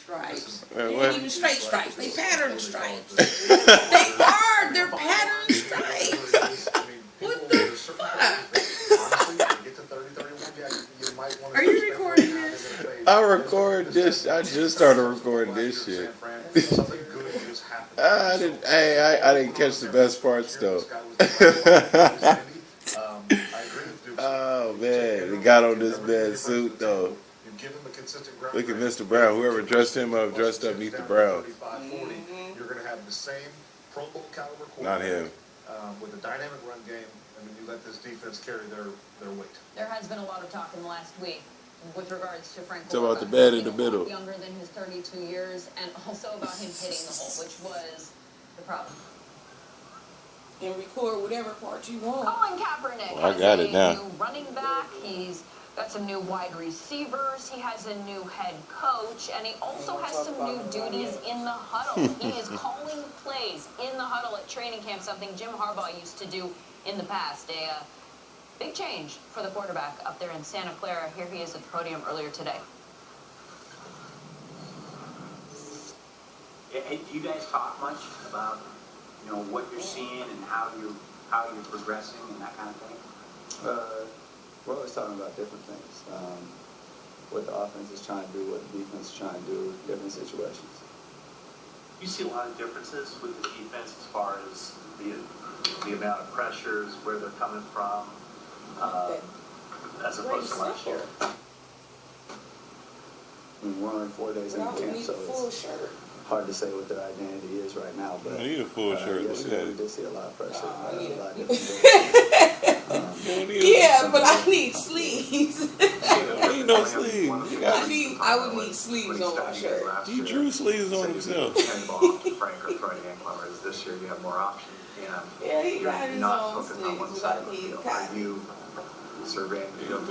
stripes. What? They ain't even straight stripes. They pattern stripes. They are. They're pattern stripes. What the fuck? Are you recording this? I record this. I just started recording this shit. I didn't catch the best parts though. Oh man, he got on this bad suit though. Look at Mr. Brown. Whoever dressed him up dressed up Mr. Brown. You're going to have the same Pro Bowl caliber Not him. With a dynamic run game. I mean, you let this defense carry their weight. There has been a lot of talk in the last week with regards to Frank. It's about the bed in the middle. Younger than his 32 years, and also about him hitting the hole, which was the problem. And record whatever part you want. Colin Kaepernick Well, I got it now. New running back. He's got some new wide receivers. He has a new head coach, and he also has some new duties in the huddle. He is calling plays in the huddle at training camp, something Jim Harbaugh used to do in the past. A big change for the quarterback up there in Santa Clara. Here he is at the podium earlier today. Hey, do you guys talk much about, what you're seeing and how you're progressing and that kind of thing? We're always talking about different things. What the offense is trying to do, what the defense is trying to do, different situations. You see a lot of differences with the defense as far as the amount of pressures, where they're coming from, as opposed to last year. I mean, we're only 4 days into camp, so it's hard to say what their identity is right now. But I need a full shirt. Look yesterday at we it. did see a lot of pressure. A lot of different things. Yeah, but I need sleeves. I need no sleeves. I would need sleeves on my shirt. He drew sleeves on himself. Frank or throwing hand plumbers. This year you have more options. Yeah, he got his not own focused on one sleeves, side but of the he field. got Are you surveying the field?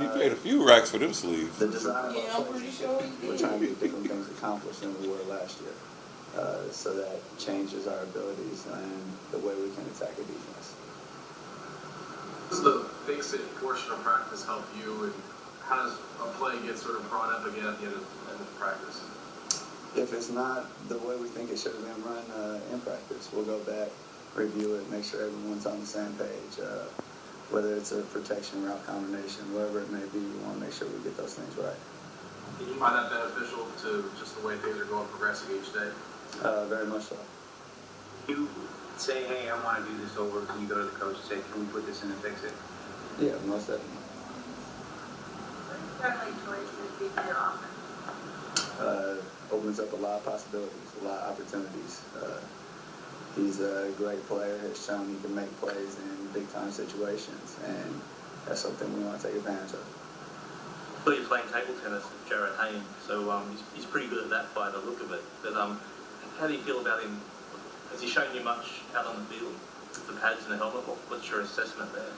He paid a few racks for them sleeves. The design of Yeah, our I'm play, pretty sure he we're did. trying to get different things accomplished than we were last year. So that changes our abilities and the way we can attack a defense. Does the fix-it portion of practice help you, and how does a play get sort of brought up again at the end of practice? If it's not the way we think it should have been run in practice, we'll go back, review it, make sure everyone's on the same page. Whether it's a protection route combination, whatever it may be, we want to make sure we get those things right. Do you find that beneficial to just the way things are going, progressing each day? Very much so. You say, hey, I want to do this over. Can you go to the coach and say, can we put this in and fix it? Yeah, most definitely. Opens up a lot of possibilities, a lot of opportunities. He's a great player, has shown he can make plays in big-time situations, and that's something we want to take advantage of. Well, you're playing table tennis with Jared Hayne, so he's pretty good at that by the look of it. But how do you feel about him? Has he shown you much out on the field? The pads and the helmet, what's your assessment there?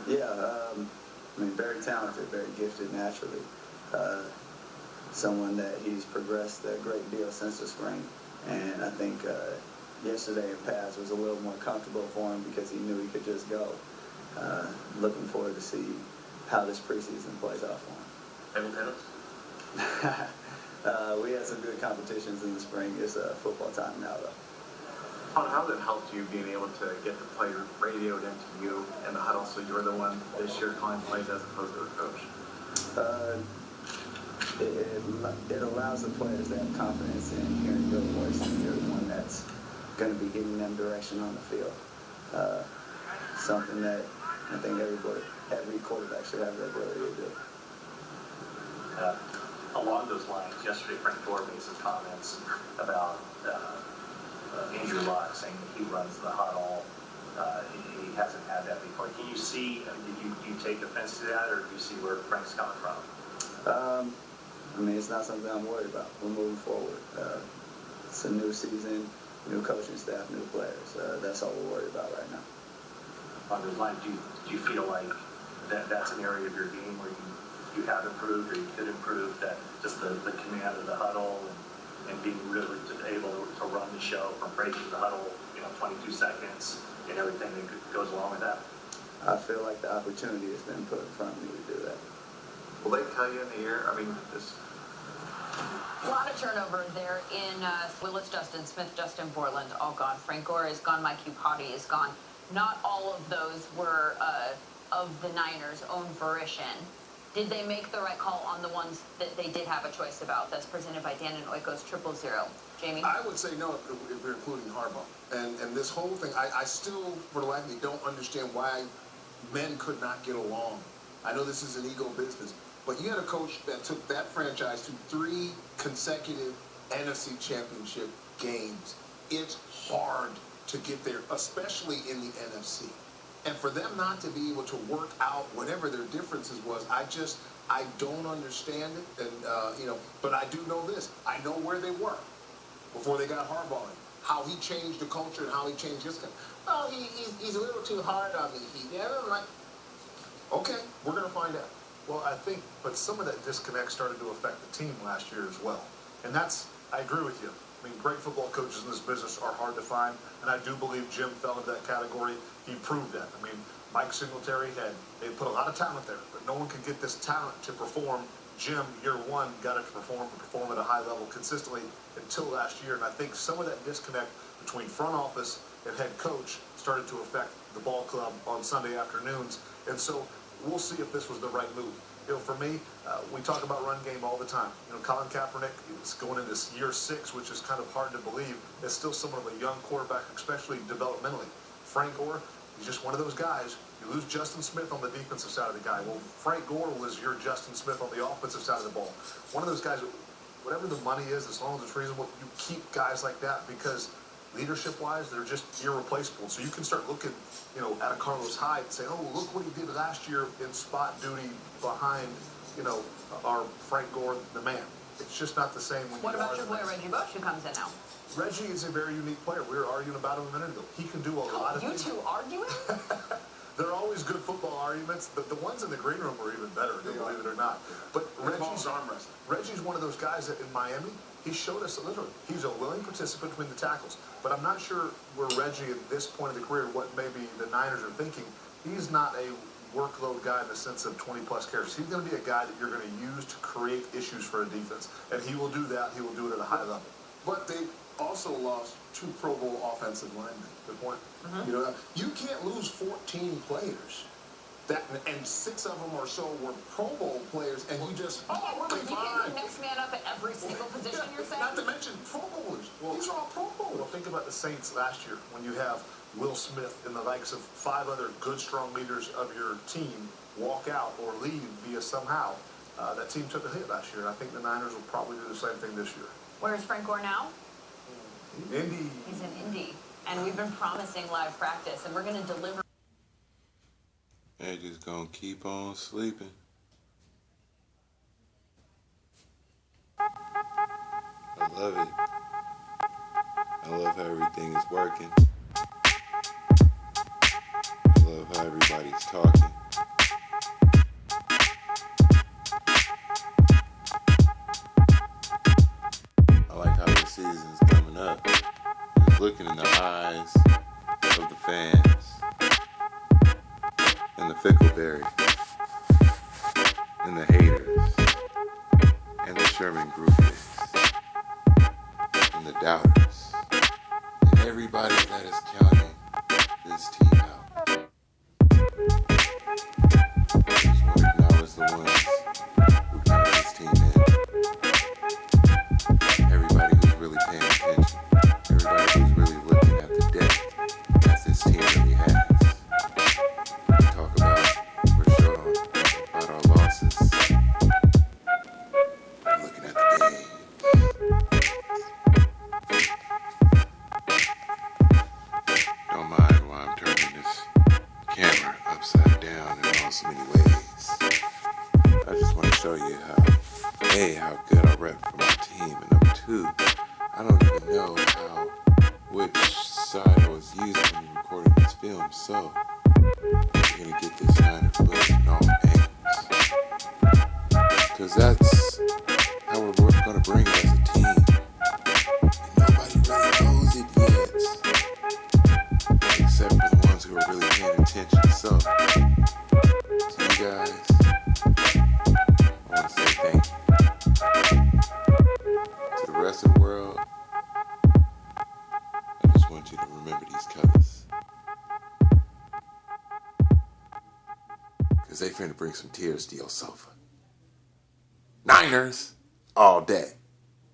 Yeah, very talented, very gifted naturally. Someone that he's progressed a great deal since the spring, and I think yesterday in pads was a little more comfortable for him because he knew he could just go. Looking forward to see how this preseason plays out for him. Table tennis? We had some good competitions in the spring. It's football time now, though. How has it helped you being able to get the play radioed into you in the huddle, so you're the one this year calling plays as opposed to the coach? It allows the players to have confidence in hearing your voice, and you're the one that's going to be giving them direction on the field. Something that I think every quarterback should have the ability to do. Along those lines, yesterday Frank Gore made some comments about Andrew Luck, saying that he runs the huddle. He hasn't had that before. Can you see, do you take offense to that, or do you see where Frank's coming from? It's not something I'm worried about. We're moving forward. It's a new season, new coaching staff, new players. That's all we're worried about right now. On those lines, do you feel like that's an area of your game where you have improved or you could improve, that just the command of the huddle and being really able to run the show from breaking the huddle, 22 seconds and everything that goes along with that? I feel like the opportunity has been put in front of me to do that. Will they tell you in the air? I mean, lot of turnover there in Willis, Justin Smith, Justin Borland, all gone. Frank Gore is gone. Mike Upati is gone. Not all of those were of the Niners' own volition. Did they make the right call on the ones that they did have a choice about? That's presented by Dan and Oiko's 000. Jamie? I would say no if we're including Harbaugh. And this whole thing, I still, for the life of me, don't understand why men could not get along. I know this is an ego business, but you had a coach that took that franchise to 3 consecutive NFC championship games. It's hard to get there, especially in the NFC. And for them not to be able to work out whatever their differences was, I don't understand it. And, but I do know this. I know where they were before they got Harbaugh in. How he changed the culture and how he changed his country. Oh, he's a little too hard on me. I'm like, okay, we're going to find out. Well, I think, but some of that disconnect started to affect the team last year as well. And I agree with you. I mean, great football coaches in this business are hard to find, and I do believe Jim fell into that category. He proved that. I mean, Mike Singletary they put a lot of talent there, but no one could get this talent to perform. Jim, year one, got it to perform at a high level consistently until last year, and I think some of that disconnect between front office and head coach started to affect the ball club on Sunday afternoons, and so we'll see if this was the right move. For me, we talk about run game all the time. Colin Kaepernick is going into year 6, which is kind of hard to believe. It's still somewhat of a young quarterback, especially developmentally. Frank Gore, he's just one of those guys. You lose Justin Smith on the defensive side of the guy. Well, Frank Gore was your Justin Smith on the offensive side of the ball. One of those guys, whatever the money is, as long as it's reasonable, you keep guys like that because leadership-wise, they're just irreplaceable. So you can start looking, at a Carlos Hyde and say, oh, look what he did last year in spot duty behind, our Frank Gore, the man. It's just not the same when What about your boy Reggie Bush, who comes in now? Reggie is a very unique player. We were arguing about him a minute ago. He can do a lot of things. You two arguing? They're always good football arguments. The ones in the green room are even better, believe it or not. But Reggie's one of those guys that in Miami, he showed us literally. He's a willing participant between the tackles. But I'm not sure where Reggie at this point of the career, what maybe the Niners are thinking. He's not a workload guy in the sense of 20-plus carries. He's going to be a guy that you're going to use to create issues for a defense. And he will do that. He will do it at a high level. But they also lost 2 Pro Bowl offensive linemen. Good point. Mm-hmm. You can't lose 14 players. And 6 of them or so were Pro Bowl players, and you just, we'll be fine. You can next man up at every single position, you're saying? Not to mention Pro Bowlers. These are all Pro Bowlers. Well, think about the Saints last year when you have Will Smith and the likes of 5 other good, strong leaders of your team walk out or leave via somehow. That team took a hit last year, and I think the Niners will probably do the same thing this year. Where's Frank Gore now? Indy. He's in Indy. And we've been promising live practice, and we're going to deliver. They're just gonna keep on sleeping. I love it. I love how everything is working. I love how everybody's talking. I like how the season's coming up. Just looking in the eyes of the fans. And the Fickleberry, and the haters, and the Sherman groupies, and the doubters, and everybody that is counting this team out. I just want to acknowledge the ones who count this team in. Everybody who's really paying attention. Everybody who's really looking at the depth that this team really has. About our losses. I'm looking at the game. Don't mind why I'm turning this camera upside down in all so many ways. I just want to show you how good I rep for my team, and number 2, I don't even know which side I was using when you recorded this film, so you're gonna get this Niner footage in all angles. Because that's how we're gonna bring it as a team. And nobody really knows it yet. Except for the ones who are really paying attention. So, to you guys, I want to say thank you. want you to remember these colors. Because they finna bring some tears to your sofa. Niners all day.